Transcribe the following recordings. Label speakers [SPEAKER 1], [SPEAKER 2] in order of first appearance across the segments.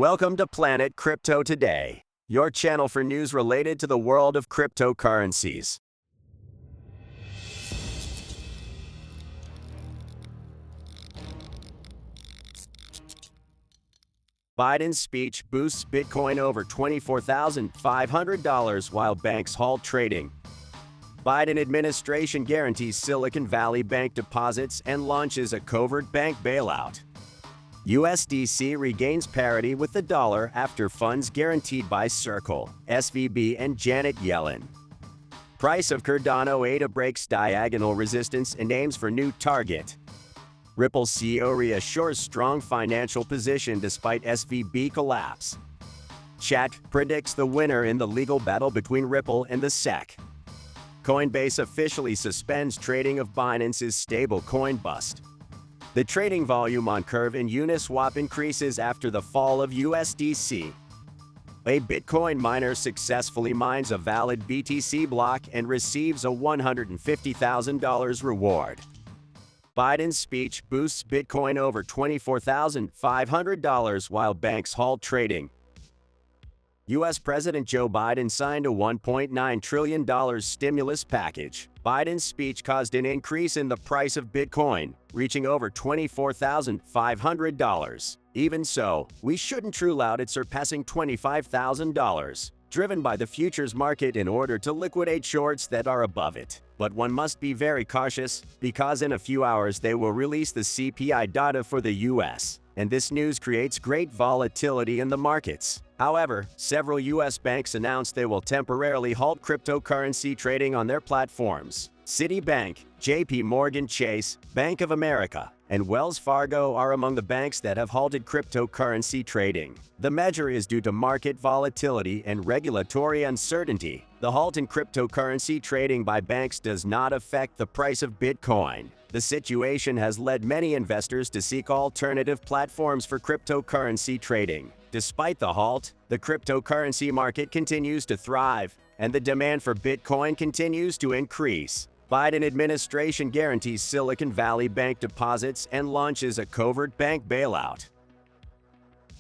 [SPEAKER 1] Welcome to Planet Crypto Today, your channel for news related to the world of cryptocurrencies. Biden's speech boosts Bitcoin over $24,500 while banks halt trading. Biden administration guarantees Silicon Valley Bank deposits and launches a covert bank bailout. USDC regains parity with the dollar after funds guaranteed by Circle, SVB, and Janet Yellen. Price of Cardano ADA breaks diagonal resistance and aims for new target. Ripple CEO reassures strong financial position despite SVB collapse. Chat predicts the winner in the legal battle between Ripple and the SEC. Coinbase officially suspends trading of Binance's stablecoin BUSD. The trading volume on Curve and UNISWAP increases after the fall of USDC. A Bitcoin miner successfully mines a valid BTC block and receives a $150,000 reward. Biden's speech boosts Bitcoin over $24,500 while banks halt trading. U.S. President Joe Biden signed a $1.9 trillion stimulus package. Biden's speech caused an increase in the price of Bitcoin, reaching over $24,500. Even so, we shouldn't rule out it surpassing $25,000, driven by the futures market in order to liquidate shorts that are above it. But one must be very cautious, because in a few hours they will release the CPI data for the U.S., and this news creates great volatility in the markets. However, several U.S. banks announced they will temporarily halt cryptocurrency trading on their platforms. Citibank, JP Morgan Chase, Bank of America, and Wells Fargo are among the banks that have halted cryptocurrency trading. The measure is due to market volatility and regulatory uncertainty. The halt in cryptocurrency trading by banks does not affect the price of Bitcoin. The situation has led many investors to seek alternative platforms for cryptocurrency trading. Despite the halt, the cryptocurrency market continues to thrive, and the demand for Bitcoin continues to increase. Biden administration guarantees Silicon Valley Bank deposits and launches a covert bank bailout.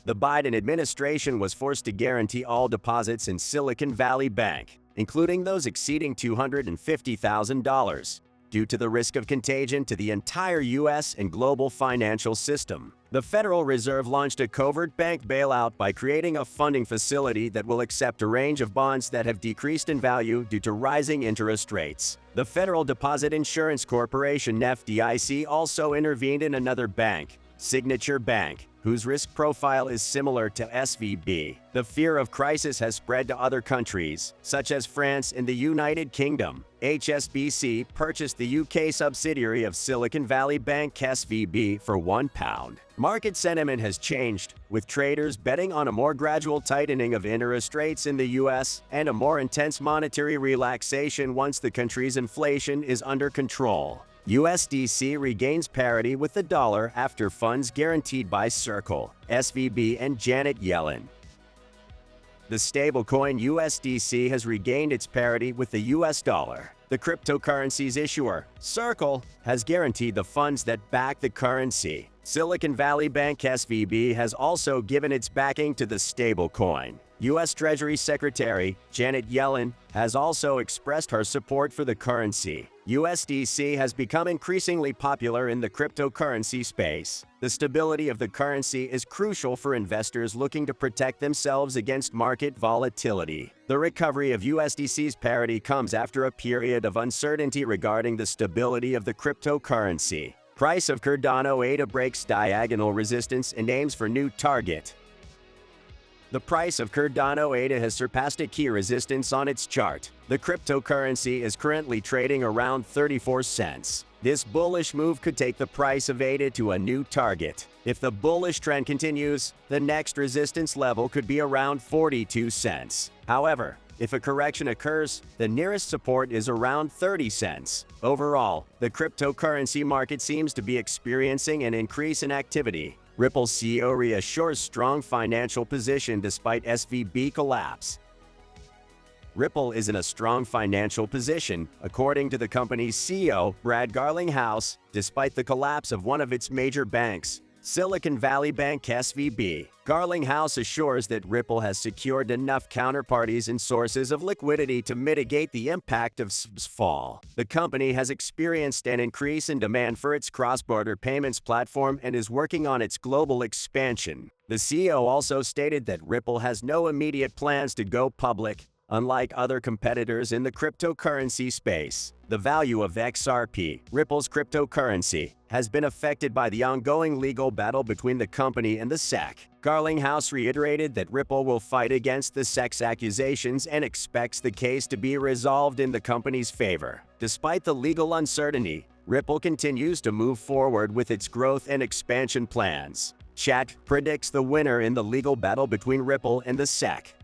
[SPEAKER 1] The Biden administration was forced to guarantee all deposits in Silicon Valley Bank, including those exceeding $250,000, due to the risk of contagion to the entire U.S. and global financial system. The Federal Reserve launched a covert bank bailout by creating a funding facility that will accept a range of bonds that have decreased in value due to rising interest rates. The Federal Deposit Insurance Corporation (FDIC) also intervened in another bank, Signature Bank, whose risk profile is similar to SVB. The fear of crisis has spread to other countries, such as France and the United Kingdom. HSBC purchased the UK subsidiary of Silicon Valley Bank SVB for £1. Market sentiment has changed, with traders betting on a more gradual tightening of interest rates in the US and a more intense monetary relaxation once the country's inflation is under control. USDC regains parity with the dollar after funds guaranteed by Circle, SVB, and Janet Yellen. The stablecoin USDC has regained its parity with the US dollar. The cryptocurrency's issuer, Circle, has guaranteed the funds that back the currency. Silicon Valley Bank SVB has also given its backing to the stablecoin. U.S. Treasury Secretary Janet Yellen has also expressed her support for the currency. USDC has become increasingly popular in the cryptocurrency space. The stability of the currency is crucial for investors looking to protect themselves against market volatility. The recovery of USDC's parity comes after a period of uncertainty regarding the stability of the cryptocurrency. Price of Cardano ADA breaks diagonal resistance and aims for new target. The price of Cardano ADA has surpassed a key resistance on its chart. The cryptocurrency is currently trading around 34 cents. This bullish move could take the price of ADA to a new target. If the bullish trend continues, the next resistance level could be around 42 cents. However, if a correction occurs, the nearest support is around 30 cents. Overall, the cryptocurrency market seems to be experiencing an increase in activity. Ripple CEO reassures strong financial position despite SVB collapse. Ripple is in a strong financial position, according to the company's CEO, Brad Garlinghouse, despite the collapse of one of its major banks. Silicon Valley Bank SVB. Garlinghouse assures that Ripple has secured enough counterparties and sources of liquidity to mitigate the impact of SVB's fall. The company has experienced an increase in demand for its cross-border payments platform and is working on its global expansion. The CEO also stated that Ripple has no immediate plans to go public, unlike other competitors in the cryptocurrency space. The value of XRP, Ripple's cryptocurrency, has been affected by the ongoing legal battle between the company and the SEC. Garlinghouse reiterated that Ripple will fight against the SEC's accusations and expects the case to be resolved in the company's favor. Despite the legal uncertainty, Ripple continues to move forward with its growth and expansion plans. Chat predicts the winner in the legal battle between Ripple and the SEC.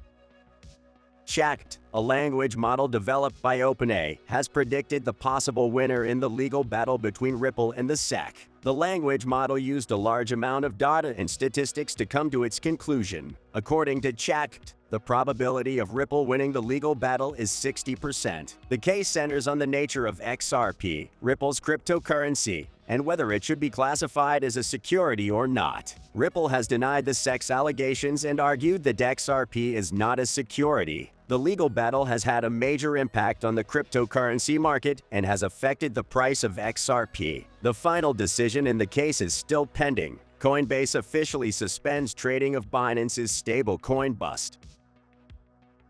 [SPEAKER 1] ChatGPT, a language model developed by OpenAI, has predicted the possible winner in the legal battle between Ripple and the SEC. The language model used a large amount of data and statistics to come to its conclusion. According to ChatGPT, the probability of Ripple winning the legal battle is 60%. The case centers on the nature of XRP, Ripple's cryptocurrency, and whether it should be classified as a security or not. Ripple has denied the SEC's allegations and argued that XRP is not a security. The legal battle has had a major impact on the cryptocurrency market and has affected the price of XRP. The final decision in the case is still pending. Coinbase officially suspends trading of Binance's stablecoin BUSD.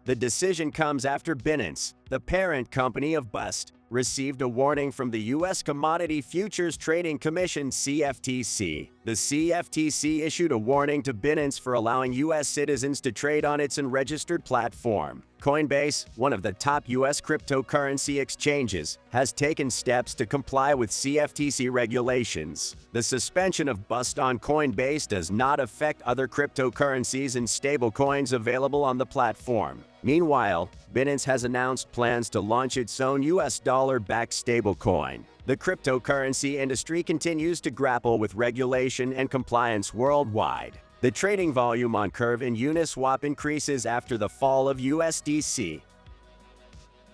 [SPEAKER 1] The decision comes after Binance, the parent company of BUSD, received a warning from the U.S. Commodity Futures Trading Commission (CFTC). The CFTC issued a warning to Binance for allowing U.S. citizens to trade on its unregistered platform. Coinbase, one of the top U.S. cryptocurrency exchanges, has taken steps to comply with CFTC regulations. The suspension of BUSD on Coinbase does not affect other cryptocurrencies and stablecoins available on the platform. Meanwhile, Binance has announced plans to launch its own US dollar-backed stablecoin. The cryptocurrency industry continues to grapple with regulation and compliance worldwide. The trading volume on Curve and Uniswap increases after the fall of USDC.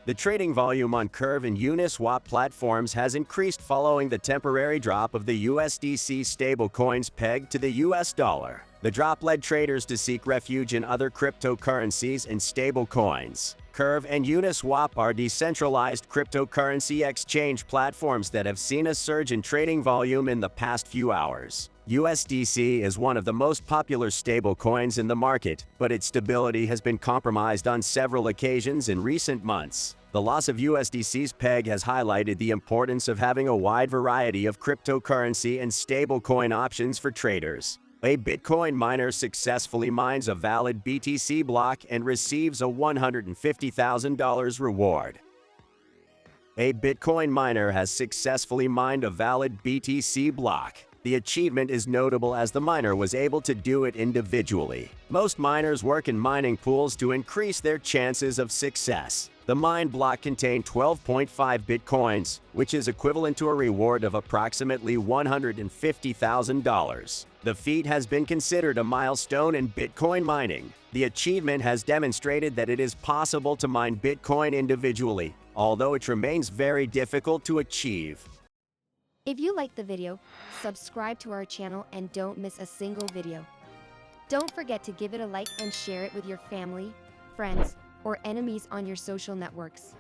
[SPEAKER 1] The trading volume on Curve and Uniswap platforms has increased following the temporary drop of the USDC stablecoins pegged to the US dollar. The drop led traders to seek refuge in other cryptocurrencies and stablecoins. Curve and Uniswap are decentralized cryptocurrency exchange platforms that have seen a surge in trading volume in the past few hours. USDC is one of the most popular stablecoins in the market, but its stability has been compromised on several occasions in recent months. The loss of USDC's peg has highlighted the importance of having a wide variety of cryptocurrency and stablecoin options for traders. A Bitcoin miner successfully mines a valid BTC block and receives a $150,000 reward. A Bitcoin miner has successfully mined a valid BTC block. The achievement is notable as the miner was able to do it individually. Most miners work in mining pools to increase their chances of success. The mined block contained 12.5 Bitcoins, which is equivalent to a reward of approximately $150,000. The feat has been considered a milestone in Bitcoin mining. The achievement has demonstrated that it is possible to mine Bitcoin individually, although it remains very difficult to achieve.
[SPEAKER 2] If you liked the video, subscribe to our channel and don't miss a single video. Don't forget to give it a like and share it with your family, friends, or enemies on your social networks.